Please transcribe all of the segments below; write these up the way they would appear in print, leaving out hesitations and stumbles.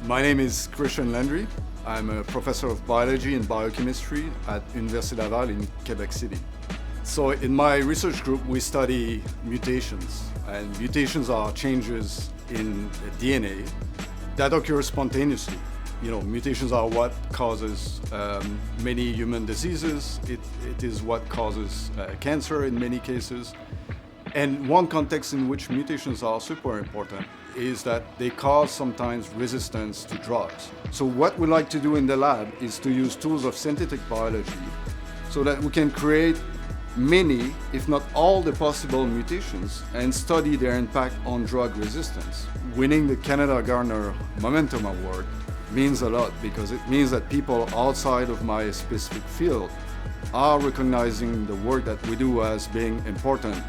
My name is Landry. I'm a professor of biology and biochemistry at Université Laval in Quebec City. So in my research group, we study mutations, and mutations are changes in DNA that occur spontaneously. Mutations are what causes many human diseases. It is what causes cancer in many cases. And one context in which mutations are super important is that they cause sometimes resistance to drugs. So what we like to do in the lab is to use tools of synthetic biology so that we can create many, if not all, the possible mutations and study their impact on drug resistance. Winning the Canada Gairdner Momentum Award means a lot because it means that people outside of my specific field are recognizing the work that we do as being important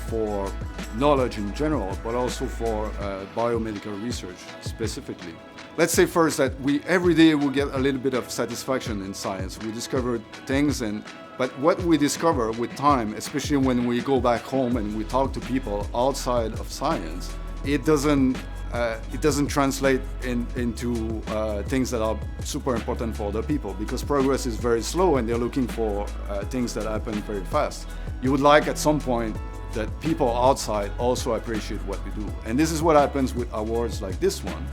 for knowledge in general, but also for biomedical research specifically. Let's say first that every day we get a little bit of satisfaction in science. We discover things, but what we discover with time, especially when we go back home and we talk to people outside of science, it doesn't translate into things that are super important for other people because progress is very slow and they're looking for things that happen very fast. You would like at some point that people outside also appreciate what we do. And this is what happens with awards like this one.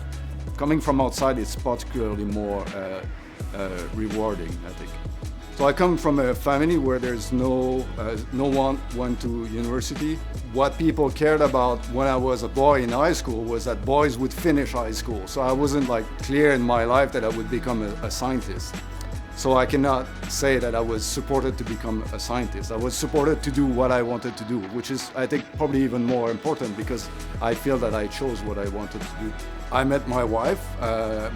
Coming from outside, it's particularly more rewarding, I think. So I come from a family where there's no one went to university. What people cared about when I was a boy in high school was that boys would finish high school. So I wasn't clear in my life that I would become a scientist. So I cannot say that I was supported to become a scientist. I was supported to do what I wanted to do, which is, I think, probably even more important because I feel that I chose what I wanted to do. I met my wife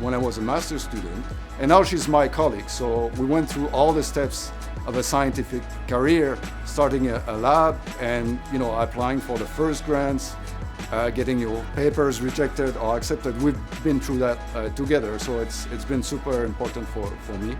when I was a master's student, and now she's my colleague. So we went through all the steps of a scientific career, starting a lab and applying for the first grants, getting your papers rejected or accepted. We've been through that together, so it's been super important for me.